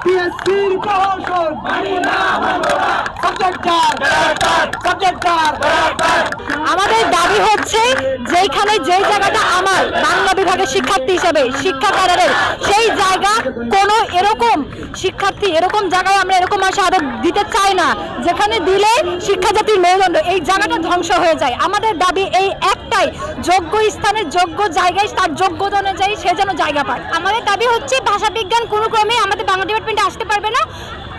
পিএসসির প্রহসন মানি না আমরা আমাদের দাবি হচ্ছে যেখানে যে জায়গাটা আমার বাংলা বিভাগের শিক্ষার্থী হিসেবে শিক্ষা ক্যাডারের সেই জায়গা কোনো এরকম শিক্ষার্থী এরকম জায়গায় আমরা এরকম আশা আরো দিতে চাই না যেখানে দিলে শিক্ষা জাতির মেরুদণ্ড এই জায়গাটা ধ্বংস হয়ে যায়। আমাদের দাবি এই একটাই, যোগ্য স্থানে যোগ্য জায়গায় তার যোগ্যতা অনুযায়ী সে যেন জায়গা পায়। আমাদের দাবি হচ্ছে ভাষা বিজ্ঞান কোনো ক্রমে আমাদের বাংলা ডিপার্টমেন্টে আসতে পারবে না,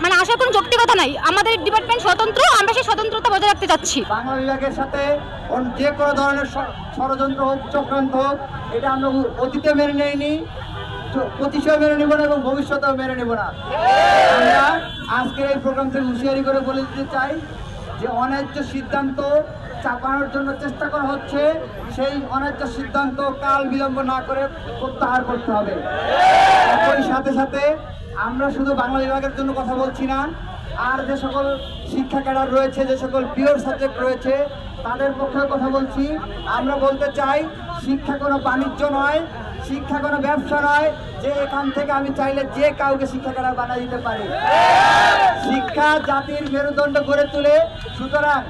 মানে আসার কোনো যৌক্তিকতা নাই। আমাদের ডিপার্টমেন্ট স্বতন্ত্র, আমরা সেই স্বতন্ত্রতা বজায় রাখতে চাচ্ছি। বাংলা বিভাগের সাথে যে কোনো ধরনের ষড়যন্ত্র হোক, চক্রান্ত হোক, এটা আমরা অতীতে মেনে নেইনি, প্রতিশয় মেনে নিব না এবং ভবিষ্যতেও মেনে নিব না। আমরা আজকের এই প্রোগ্রাম থেকে হুঁশিয়ারি করে বলে দিতে চাই যে অন্যায্য সিদ্ধান্ত চাপানোর জন্য চেষ্টা করা হচ্ছে, সেই অন্যায্য সিদ্ধান্ত কাল বিলম্ব না করে প্রত্যাহার করতে হবে। একই সাথে সাথে আমরা শুধু বাংলা বিভাগের জন্য কথা বলছি না, আর যে সকল শিক্ষা ক্যাডার রয়েছে, যে সকল পিওর সাবজেক্ট রয়েছে তাদের পক্ষে কথা বলছি। আমরা বলতে চাই শিক্ষা কোনো বাণিজ্য নয়, শিক্ষা কোনো ব্যবসা নয় যে এখান থেকে আমি চাইলে যে কাউকে শিক্ষা ক্যাডার বানিয়ে দিতে পারি। শিক্ষা জাতির মেরুদণ্ড গড়ে তোলে। সুতরাং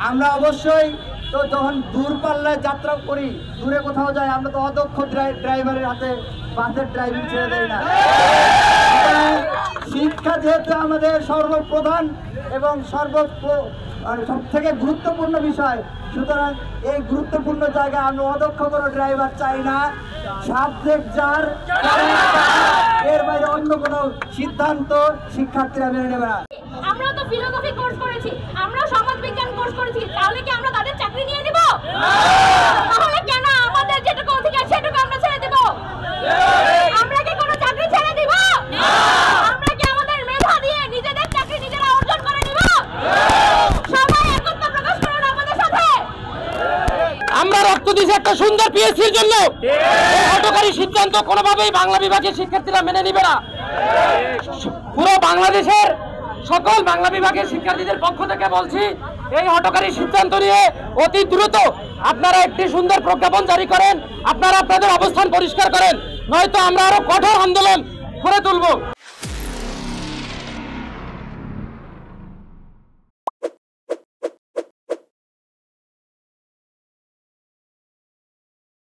আমরা অবশ্যই তো যখন দূরপাল্লায় যাত্রা করি, দূরে কোথাও যাই, আমরা তো অদক্ষ ড্রাইভারের হাতে বাসের ড্রাইভিং ছেড়ে দেয় না। শিক্ষা যেহেতু আমাদের সর্বপ্রধান এবং সব থেকে গুরুত্বপূর্ণ বিষয়, সুতরাং এই গুরুত্বপূর্ণ জায়গায় আমরা অদক্ষ কোনো ড্রাইভার চাই না। সাবজেক্ট যার, এর বাইরে অন্য কোনো সিদ্ধান্ত শিক্ষার্থীরা মেনে নেবে না। আমরা তো ফিলোসফি কোর্স করেছি, আমরা সমাজ বিজ্ঞান কোর্স করেছি, তাহলে কি আমরা তাদের চাকরি নিয়ে নিব? তাহলে কেন আমাদের যেটুকু অধিকার সেটুকু আমরা ছেড়ে দেব? আমরা কি কোনো চাকরি ছেড়ে দিব? আমরা কি আমাদের মেধা দিয়ে নিজেদের চাকরি নিজেরা অর্জন করে নিব? সবাই একত্র প্রকাশ করুন আমাদের সাথে। আমরা রক্ত দিয়েছি একটা সুন্দর পিএসসির জন্য। হটকারী সিদ্ধান্ত কোনোভাবেই বাংলা বিভাগের শিক্ষার্থীরা মেনে নিবে না। পুরো বাংলাদেশের সকল বাংলা বিভাগের শিক্ষার্থীদের পক্ষ থেকে বলছি, এই হটকারী সিদ্ধান্ত নিয়ে অতি দ্রুত আপনারা একটি সুন্দর প্রজ্ঞাপন জারি করেন, আপনারা আপনাদের অবস্থান পরিষ্কার করেন, নয়তো আমরা আরো কঠোর আন্দোলন করে তুলব।